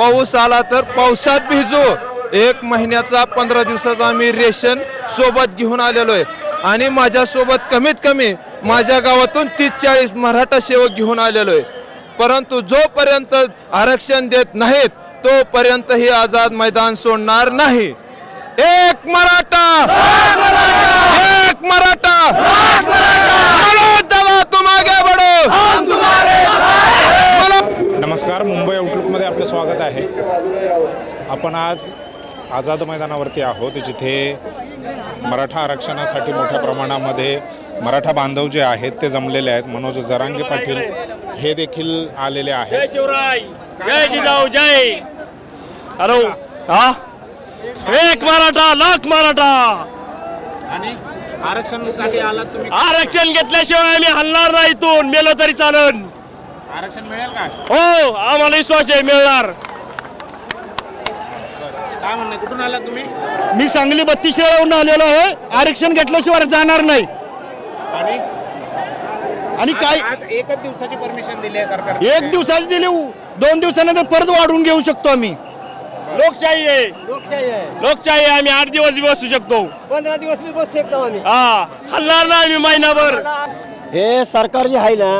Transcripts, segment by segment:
पाऊस आला तर पावसात भिजू, 1 महिन्याचा 15 दिवसाचा आम्ही रेशन सोबत घेऊन आलेलो आहे आणि माझ्यासोबत कमीत कमी माझ्या गावातून 30-40 मराठा सेवक घेऊन आलेलो आहे। परंतु जोपर्यंत आरक्षण देत नाहीत तोपर्यंत हे आझाद मैदान सोडणार नाही। एक मराठा, एक मराठा, तुम आगे बढ़ो, हम तुम्हारे साथ। नमस्कार, मुंबई आउटलुकमध्ये आपलं स्वागत आहे। आपण आज आझाद मैदानावरती आहोत, जिथे मराठा आरक्षणासाठी मोठ्या प्रमाणामध्ये मराठा बांधव जे आहेत ते जमलेले आहेत। मनोज जरांगे पाटील हे देखील आलेले आहेत। जय शिवराय, जय जिजाऊ, जय। हॅलो, हा, एक मराठा लाख मराठा। आणि आरक्षणासाठी आलात तुम्ही? आरक्षण घेतल्याशिवाय आम्ही हलणार नाही, इथून मेलो तरी चालेल। आरक्षण मिळेल का? हो, आम्हाला विश्वास आहे मिळणार। काय म्हणणं, कुठून आलात तुम्ही? मी सांगली 32 शिराळाहून आलेलो आहे। आरक्षण घेतल्याशिवाय जाणार नाही। आणि काय आज एकच दिवसाची परमिशन दिली आहे सरकार? 1 दिवसाची दिली, 2 दिवसानंतर परत वाढवून घेऊ शकतो आम्ही। लोकशाही आहे, लोकशाही आहे। आम्ही 8 दिवस बसू शकतो, 15 दिवस मी बसू शकतो आम्ही। हा, हलणार नाही आम्ही महिनाभर। हे सरकार जे आहे ना,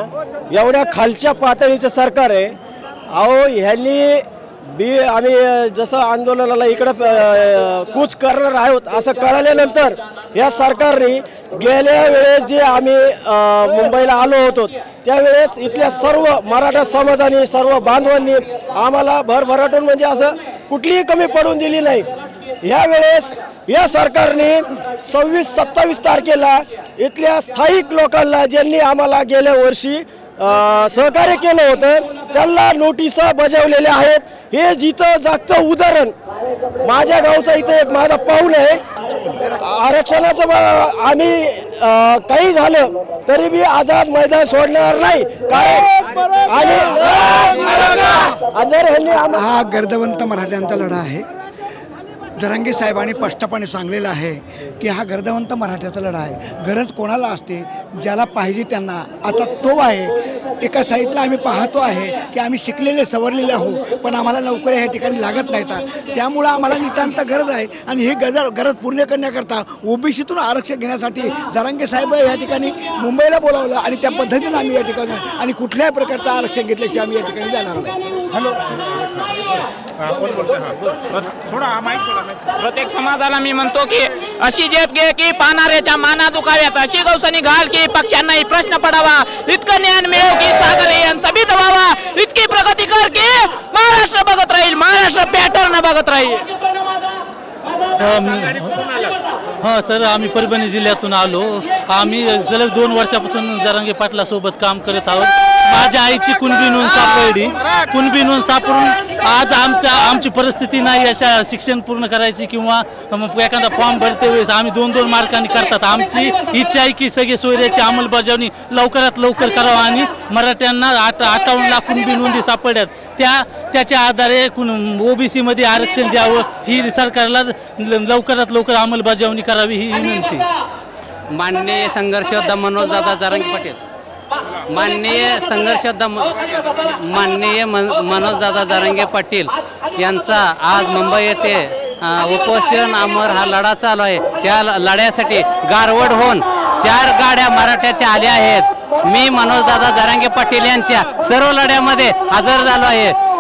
एवढ्या खालच्या पातळीचं सरकार आहे। अहो, ह्यांनी आम्ही जसं आंदोलनाला इकडं कूच करणार आहोत असं कळाल्यानंतर या सरकारने गेल्या वेळेस जे आम्ही मुंबईला आलो होतो त्यावेळेस इथल्या सर्व मराठा समाजाने, सर्व बांधवांनी आम्हाला भरभराटून म्हणजे असं कुठलीही कमी पडून दिली नाही। यावेळेस या सरकारने 26-27 तारखेला इथल्या स्थायिक लोकांना, ज्यांनी आम्हाला गेल्या वर्षी सहकार्य केलं होतं, त्यांना नोटिसा बजावलेल्या आहेत। हे जिथं जागतं उदाहरण माझ्या गावचा इथं एक माझा पाऊल आहे। आरक्षणाचं आम्ही काही झालं तरी बी आझाद मैदान सोडणार नाही। काय आणि जर ह्यांनी हा गर्दवंत मराठ्यांचा लढा आहे। जरांगे साहेबांनी स्पष्टपणे सांगलेलं आहे की हा गर्दवंत मराठ्याचा लढा आहे। गरज कोणाला असते? ज्याला पाहिजे त्यांना। आता तो आहे, एका साईडला आम्ही पाहतो आहे की आम्ही शिकलेले सवरलेले आहोत, पण आम्हाला नोकऱ्या ह्या ठिकाणी लागत नाहीत। त्यामुळं आम्हाला नितांत गरज आहे आणि ही गरज पूर्ण करण्याकरता ओबीसीतून आरक्षण घेण्यासाठी जरांगे साहेब या ठिकाणी मुंबईला बोलावलं आणि त्या पद्धतीनं आम्ही या ठिकाणी आणि कुठल्याही प्रकारचं आरक्षण घेतल्याशिवाय आम्ही या ठिकाणी जाणार नाही। हॅलो, प्रत्येक समाजाला मी म्हणतो की अशी झेप घे की पानाऱ्याच्या माना दुखाव्यात, अशी गौसनी घाल की पक्षांनाही प्रश्न पडावा, इतकं ज्ञान मिळव की सागर यांचा बी व्हावा, इतकी प्रगती कर की महाराष्ट्र बघत राहील, महाराष्ट्र पॅटर्न बघत राहील। हां सर, आम्ही परभणी जिल्ह्यातून आलो। आम्ही सलग 2 वर्षापासून जरांगे पाटला सोबत काम करत आहोत। माझ्या आईची कुणबी नोंद सापडली, कुणबी नोंद सापडून आज आमची परिस्थिती नाही अशा शिक्षण पूर्ण करायची किंवा एखादा फॉर्म भरते वेळेस आम्ही 2-2 मार्कांनी करतात। आमची इच्छा आहे की सगळे सोयऱ्याची अंमलबजावणी लवकरात लवकर करावं आणि मराठ्यांना 58 लाख कुणबी नोंदी सापडल्यात त्याच्या आधारे ओबीसीमध्ये आरक्षण द्यावं, ही सरकारला लवकरात लवकर अंमलबजावणी करावी ही विनंती। माननीय संघर्षयोद्धा मनोजदादा जरांगे पाटील, माननीय संघर्षयोद्धा माननीय मनोजदादा जरांगे पाटील यांचा आज मुंबई येथे उपोषण अमर हा लढा चालू आहे। त्या लढ्यासाठी गारवडहून 4 गाड्या मराठ्याच्या आल्या आहेत। मी मनोजदादा जरांगे पाटील यांच्या सर्व लढ्यामध्ये हजर झालो आहे।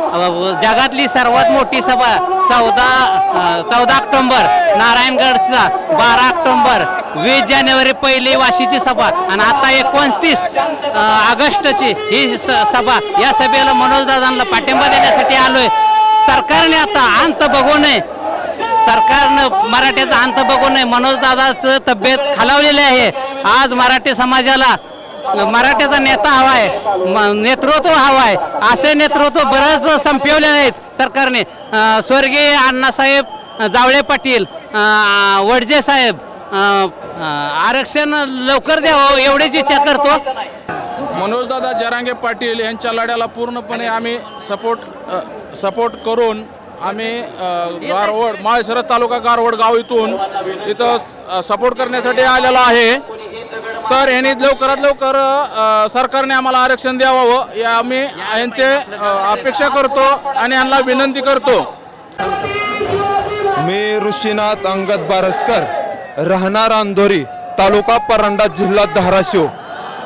जगातली सर्वात मोठी सभा 14 ऑक्टोबर नारायणगडचा, 12 ऑक्टोबर, 20 जानेवारी पहिली वाशीची सभा आणि आता 29 ऑगस्टची ही सभा। या सभेला मनोजदादांना पाठिंबा देण्यासाठी आलोय। सरकारने आता अंत बघू नये, सरकारनं मराठ्याचा अंत बघू नये। मनोजदादाचं तब्येत खालावलेली आहे। आज मराठी समाजाला मराठ्याचा नेता हवा आहे, नेतृत्व हवा आहे। असे नेतृत्व बरंच संपवले आहेत सरकारने। स्वर्गीय अण्णासाहेब जावळे पाटील, वडजे साहेब, आरक्षण लवकर द्यावं एवढीच इच्छा करतो। मनोजदादा जरांगे पाटील यांच्या लढ्याला पूर्णपणे आम्ही सपोर्ट करून आम्ही गारवड, माळशिरस तालुका गारवड गाव इथून इथं सपोर्ट करण्यासाठी आलेलो आहे। तर यांनी लवकरात लवकर सरकारने आम्हाला आरक्षण द्यावं या आम्ही यांचे अपेक्षा करतो आणि यांना विनंती करतो। मी ऋषीनाथ अंगद बारसकर, राहणार अंधोरी, तालुका परांडा, जिल्हा धाराशिव।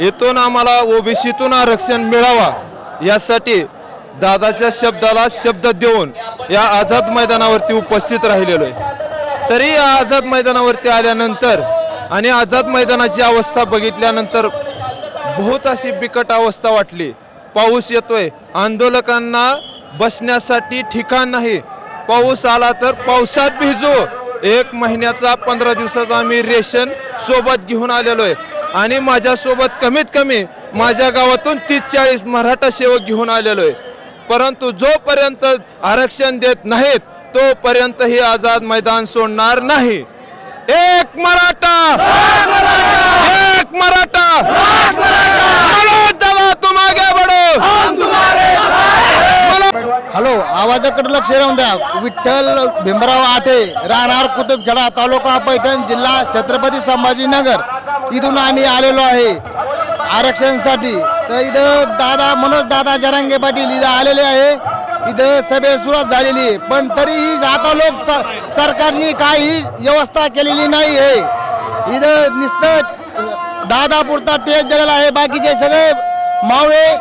येथून आम्हाला ओबीसीतून आरक्षण मिळावा यासाठी दादाच्या शब्दाला शब्द देऊन या आझाद मैदानावरती उपस्थित राहिलेलो आहे। तरी या आझाद मैदानावरती आल्यानंतर आणि आझाद मैदानाची अवस्था बघितल्यानंतर बहुत अशी बिकट अवस्था वाटली। पाऊस येतोय, आंदोलकांना बसण्यासाठी ठिकाण नाही। पाऊस आला तर पावसात भिजू। 1 महिन्याचा 15 दिवसाचा आम्ही रेशन सोबत घेऊन आलेलो आहे आणि माझ्यासोबत कमीत कमी माझ्या गावातून 30-40 मराठा सेवक घेऊन आलेलो आहे। परंतु जोपर्यंत आरक्षण देत नाहीत तोपर्यंत हे आझाद मैदान सोडणार नाही। एक मराठा, एक मराठा, चला तुम आगे बढ़ो, हम तुम्हारे साथ। हॅलो, आवाजाकडे लक्ष राहून द्या। विठ्ठल भीमराव आठे, राहणार कुतुबखेडा, तालुका पैठण, जिल्हा छत्रपती संभाजीनगर, इथून आम्ही आलेलो आहे आरक्षणासाठी। तर इथं दादा मनोज दादा जरांगे पाटील इथं आलेले आहे। इथं सभे सुरुवात झालेली आहे, पण तरीही आता लोक सरकारने काही व्यवस्था केलेली नाही आहे। इथं नुसतं दादा पुरता टेक दिलेला आहे, बाकीचे सगळे मावळे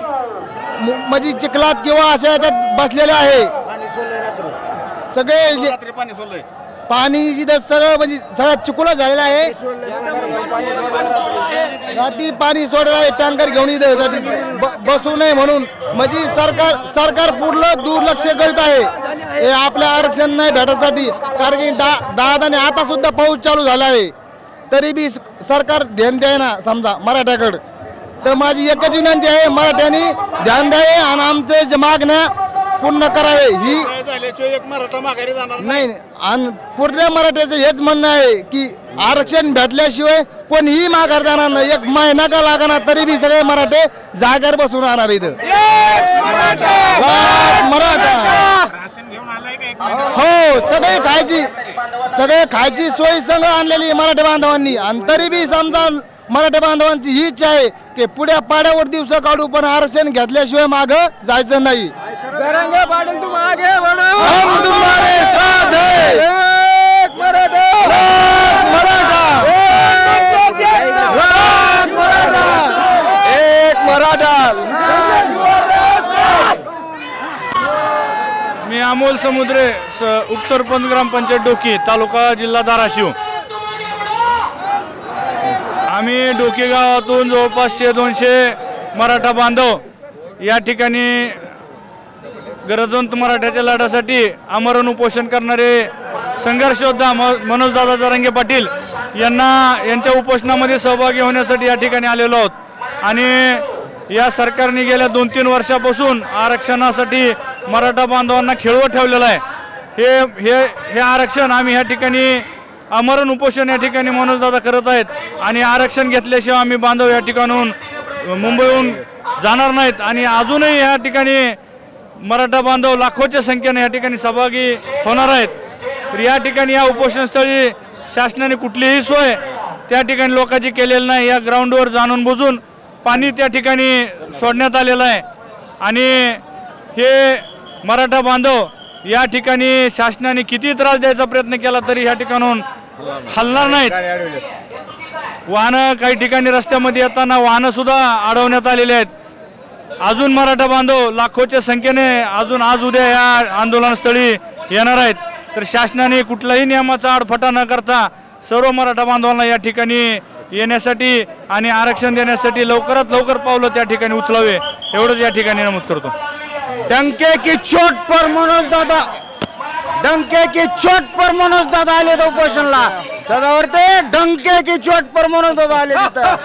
म्हणजे चिखलात किंवा अशा याच्यात बसलेले आहे। सगळे पाणी इथं सगळं म्हणजे सगळं चिखल झालेलं आहे। रात्री पाणी सोडलं आहे टँकर घेऊन इथं बसू नये म्हणून। म्हणजे सरकार पूर्ण दुर्लक्ष करीत आहे हे आपल्या आरक्षण नाही भेटण्यासाठी। कारण की दादाने आता सुद्धा पाऊस चालू झाला आहे तरी बी सरकार ध्यान द्यायना समजा मराठ्याकडे। तर माझी एकच विनंती आहे, मराठ्यांनी ध्यान द्यावे आणि आमचे मागण्या पूर्ण करावे। ही एक मराठा माघारी जाणार नाही आणि पूर्ण मराठ्याचं हेच म्हणणं आहे की आरक्षण भेटल्याशिवाय कोणीही माघार जाणार नाही। 1 महिना का लागणार तरी बी सगळे मराठे जागेवर बसून राहणार इथं। मराठा हो, सगळे खायची सोय सगळं आणलेली मराठा बांधवांनी आणि तरी बी समजा मराठा बांधवांची ही इच्छा आहे की पुढ्या पाड्यावर दिवस काढू पण आरक्षण घेतल्याशिवाय मागं जायचं नाही। जरांगे पाटील तुम आगे बढ़ो, हम तुम्हारे साथ हैं। एक मराठा, एक मराठा, एक मराठा। मी अमोल समुद्रे, उपसरपंच ग्रामपंचायत डोकी, तालुका जिल्हा धाराशिव। आम्ही डोकी गावातून जवळपास 100-200 मराठा बांधव या ठिकाणी गरजवंत मराठ्याच्या लढ्यासाठी आमरण उपोषण करणारे संघर्ष योद्धा मनोज दादा जरांगे पाटील यांच्या उपोषणामध्ये सहभागी होण्यासाठी या ठिकाणी आलेलो आहोत। आणि या सरकारने गेल्या 2-3 वर्षापासून आरक्षणासाठी मराठा बांधवांना खेळवत ठेवलेलं आहे। हे आरक्षण आम्ही या ठिकाणी आमरण उपोषण या ठिकाणी मनोज दादा करत आहेत आणि आरक्षण घेतल्याशिवाय आम्ही बांधव या ठिकाणून मुंबईहून जाणार नाहीत। आणि अजूनही या ठिकाणी मराठा बांधव लाखोच्या संख्येने या ठिकाणी सहभागी होणार आहेत। तर या ठिकाणी या उपोषणस्थळी शासनाने कुठलीही सोय त्या ठिकाणी लोकांची केलेली नाही। या ग्राउंडवर जाणून बुजून पाणी त्या ठिकाणी सोडण्यात आलेलं आहे आणि हे मराठा बांधव या ठिकाणी शासनाने किती त्रास द्यायचा प्रयत्न केला तरी या ठिकाणून हलणार नाहीत। वाहनं काही ठिकाणी रस्त्यामध्ये येताना वाहनं सुद्धा अडवण्यात आलेले आहेत। अजून मराठा बांधव लाखोच्या संख्येने अजून आज उद्या या आंदोलनस्थळी येणार आहेत। तर शासनाने कुठलाही नियमाचा आडफटा न करता सर्व मराठा बांधवांना या ठिकाणी येण्यासाठी आणि आरक्षण देण्यासाठी लवकरात लवकर पावलं त्या ठिकाणी उचलावे एवढंच या ठिकाणी नमूद करतो। डंके की चोट पर मनोज दादा, डंके की चोट पर मनोज दादा आले तो उपोषणला सदावरते डंके की चोट पर मनोज दादा आले तिथं।